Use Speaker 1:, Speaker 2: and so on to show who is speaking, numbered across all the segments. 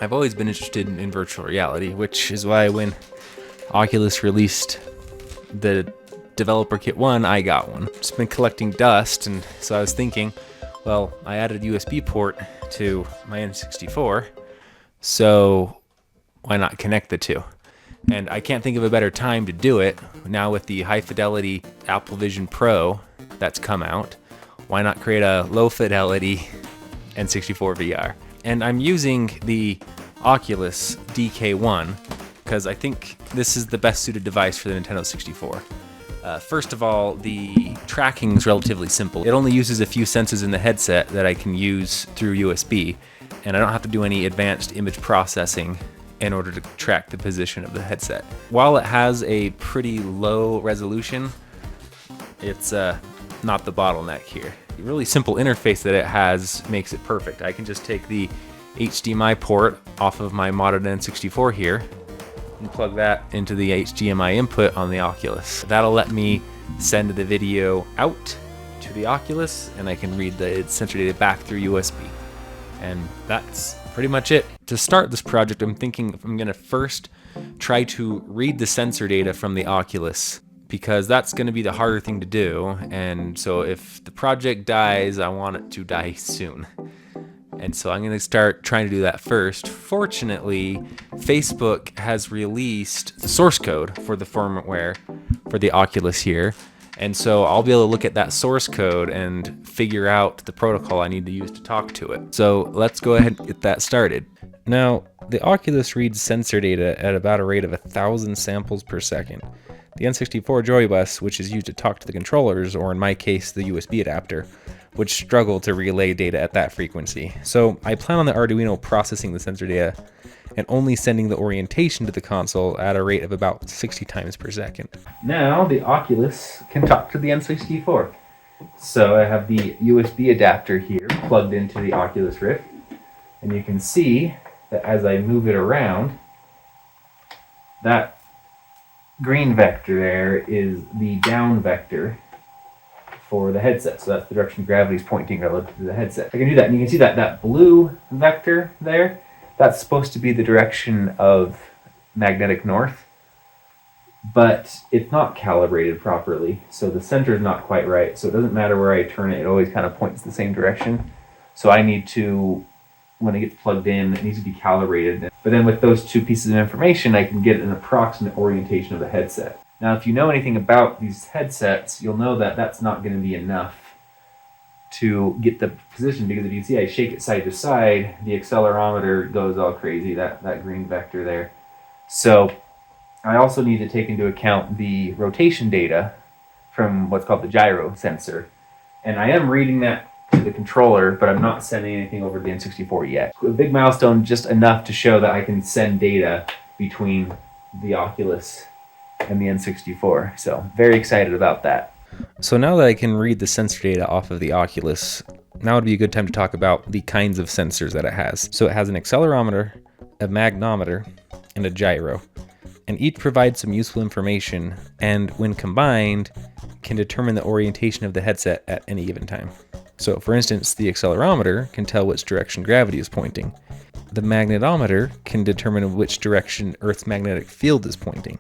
Speaker 1: I've always been interested in virtual reality, which is why when Oculus released the developer kit 1, I got one. Just been collecting dust, and so I was thinking, well, I added a USB port to my N64, so why not connect the two? And I can't think of a better time to do it. Now with the high fidelity Apple Vision Pro that's come out, why not create a low fidelity N64 VR? And I'm using the Oculus DK1 because I think this is the best suited device for the Nintendo 64. First of all, the tracking is relatively simple. It only uses a few sensors in the headset that I can use through USB, and I don't have to do any advanced image processing in order to track the position of the headset. While it has a pretty low resolution, it's not the bottleneck here. The really simple interface that it has makes it perfect. I can just take the HDMI port off of my modded N64 here and plug that into the HDMI input on the Oculus. That'll let me send the video out to the Oculus, and I can read the sensor data back through USB. And that's pretty much it. To start this project, I'm thinking I'm gonna first try to read the sensor data from the Oculus, because that's gonna be the harder thing to do. And so if the project dies, I want it to die soon. And so I'm gonna start trying to do that first. Fortunately, Facebook has released the source code for the firmware for the Oculus here. And so I'll be able to look at that source code and figure out the protocol I need to use to talk to it. So let's go ahead and get that started. Now, the Oculus reads sensor data at about a rate of 1,000 samples per second. The N64 Joy Bus, which is used to talk to the controllers, or in my case, the USB adapter, would struggle to relay data at that frequency. So I plan on the Arduino processing the sensor data and only sending the orientation to the console at a rate of about 60 times per second. Now the Oculus can talk to the N64. So I have the USB adapter here plugged into the Oculus Rift, and you can see that as I move it around, that green vector there is the down vector for the headset. So that's the direction gravity is pointing relative to the headset. I can do that, and you can see that that blue vector there, that's supposed to be the direction of magnetic north, but it's not calibrated properly. So the center is not quite right. So it doesn't matter where I turn it, it always kind of points the same direction. So I need to, when it gets plugged in, it needs to be calibrated. But then with those two pieces of information, I can get an approximate orientation of the headset. Now, if you know anything about these headsets, you'll know that that's not going to be enough to get the position, because if you see I shake it side to side, the accelerometer goes all crazy, that green vector there. So I also need to take into account the rotation data from what's called the gyro sensor. And I am reading that to the controller, but I'm not sending anything over to the N64 yet. A big milestone, just enough to show that I can send data between the Oculus and the N64. So very excited about that. So now that I can read the sensor data off of the Oculus, now would be a good time to talk about the kinds of sensors that it has. So it has an accelerometer, a magnometer, and a gyro. And each provides some useful information, and when combined, can determine the orientation of the headset at any given time. So for instance, the accelerometer can tell which direction gravity is pointing. The magnetometer can determine which direction Earth's magnetic field is pointing.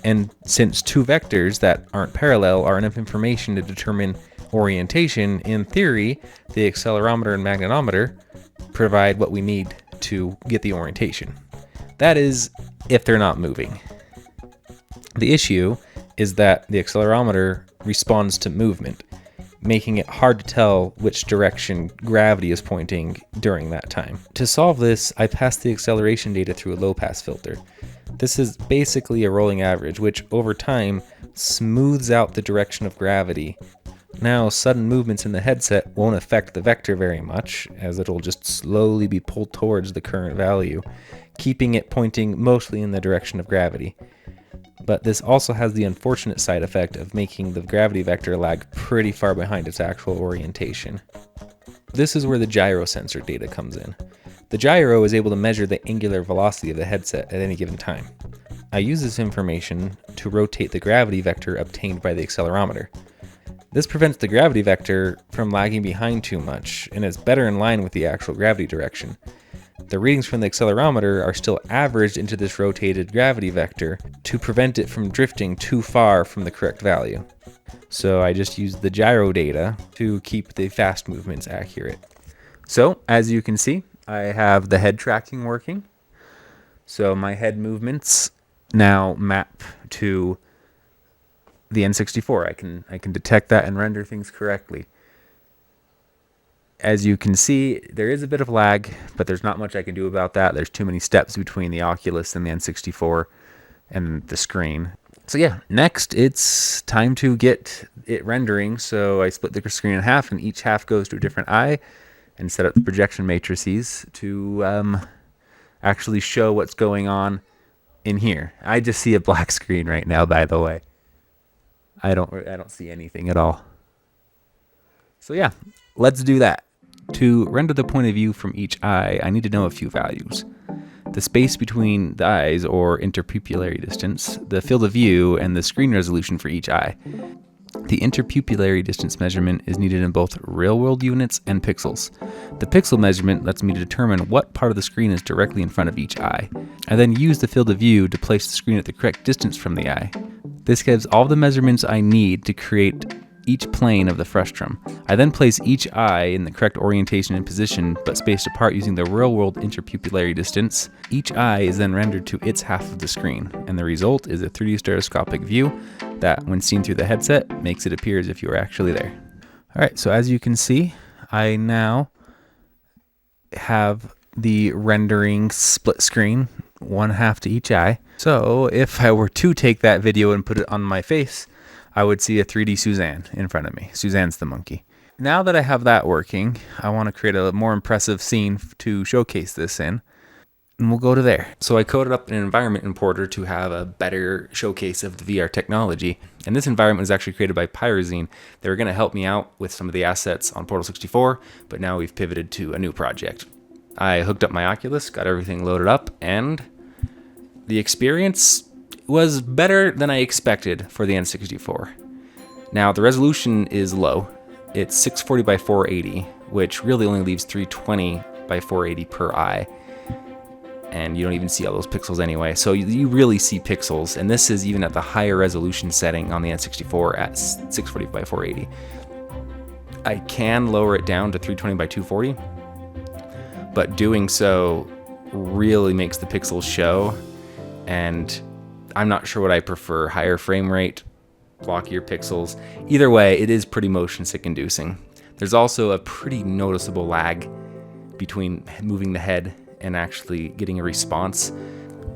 Speaker 1: And since two vectors that aren't parallel are enough information to determine orientation, in theory, the accelerometer and magnetometer provide what we need to get the orientation. That is, if they're not moving. The issue is that the accelerometer responds to movement, making it hard to tell which direction gravity is pointing during that time. To solve this, I pass the acceleration data through a low-pass filter. This is basically a rolling average, which over time smooths out the direction of gravity. Now, sudden movements in the headset won't affect the vector very much, as it'll just slowly be pulled towards the current value, keeping it pointing mostly in the direction of gravity. But this also has the unfortunate side effect of making the gravity vector lag pretty far behind its actual orientation. This is where the gyro sensor data comes in. The gyro is able to measure the angular velocity of the headset at any given time. I use this information to rotate the gravity vector obtained by the accelerometer. This prevents the gravity vector from lagging behind too much, and is better in line with the actual gravity direction. the readings from the accelerometer are still averaged into this rotated gravity vector to prevent it from drifting too far from the correct value. So I just used the gyro data to keep the fast movements accurate. So as you can see, I have the head tracking working. So my head movements now map to the N64. I can detect that and render things correctly. As you can see, there is a bit of lag, but there's not much I can do about that. There's too many steps between the Oculus and the N64 and the screen. So yeah, next it's time to get it rendering. So I split the screen in half, and each half goes to a different eye, and set up the projection matrices to actually show what's going on in here. I just see a black screen right now, by the way. I don't see anything at all. So yeah, let's do that. To render the point of view from each eye, I need to know a few values. The space between the eyes, or interpupillary distance, the field of view, and the screen resolution for each eye. The interpupillary distance measurement is needed in both real-world units and pixels. The pixel measurement lets me determine what part of the screen is directly in front of each eye. I then use the field of view to place the screen at the correct distance from the eye. This gives all the measurements I need to create each plane of the frustum. I then place each eye in the correct orientation and position, but spaced apart using the real-world interpupillary distance. Each eye is then rendered to its half of the screen, and the result is a 3D stereoscopic view that, when seen through the headset, makes it appear as if you were actually there. Alright, so as you can see, I now have the rendering split screen, one half to each eye. So if I were to take that video and put it on my face, I would see a 3D Suzanne in front of me. Suzanne's the monkey. Now that I have that working, I want to create a more impressive scene to showcase this in, and we'll go to there. So I coded up an environment importer to have a better showcase of the VR technology, and this environment was actually created by Pyrazine. They were going to help me out with some of the assets on Portal 64, but now we've pivoted to a new project. I hooked up my Oculus, got everything loaded up, and the experience was better than I expected for the N64. Now, the resolution is low. It's 640 by 480, which really only leaves 320 by 480 per eye. And you don't even see all those pixels anyway. So you really see pixels, and this is even at the higher resolution setting on the N64 at 640 by 480. I can lower it down to 320 by 240, but doing so really makes the pixels show, and I'm not sure what I prefer, higher frame rate, blockier pixels. Either way, it is pretty motion sick inducing. There's also a pretty noticeable lag between moving the head and actually getting a response.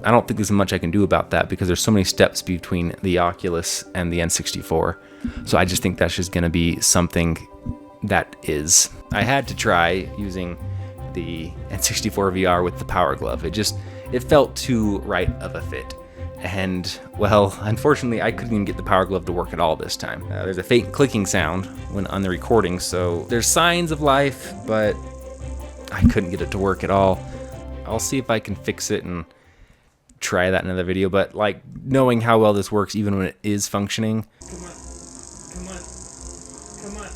Speaker 1: I don't think there's much I can do about that because there's so many steps between the Oculus and the N64. So I just think that's just gonna be something that is. I had to try using the N64 VR with the Power Glove. It felt too right of a fit. And, well, unfortunately, I couldn't even get the Power Glove to work at all this time. There's a faint clicking sound when on the recording, so there's signs of life, but I couldn't get it to work at all. I'll see if I can fix it and try that in another video, but, like, knowing how well this works, even when it is functioning, come on.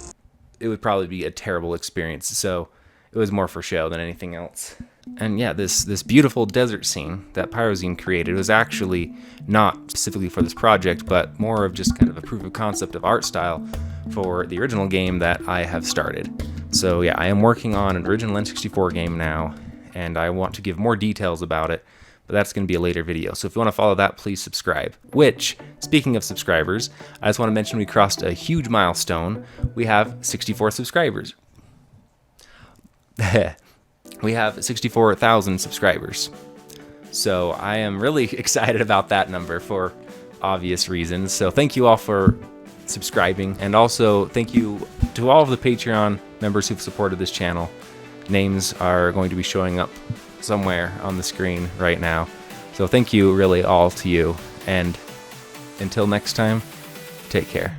Speaker 1: It would probably be a terrible experience, so it was more for show than anything else. And yeah, this beautiful desert scene that Pyrazine created was actually not specifically for this project, but more of just kind of a proof of concept of art style for the original game that I have started. So yeah, I am working on an original N64 game now, and I want to give more details about it, but that's going to be a later video. So if you want to follow that, please subscribe. Which, speaking of subscribers, I just want to mention we crossed a huge milestone. We have 64 subscribers. We have 64,000 subscribers. So I am really excited about that number for obvious reasons. So thank you all for subscribing, and also thank you to all of the Patreon members who've supported this channel. Names are going to be showing up somewhere on the screen right now. So thank you really all to you, and until next time, take care.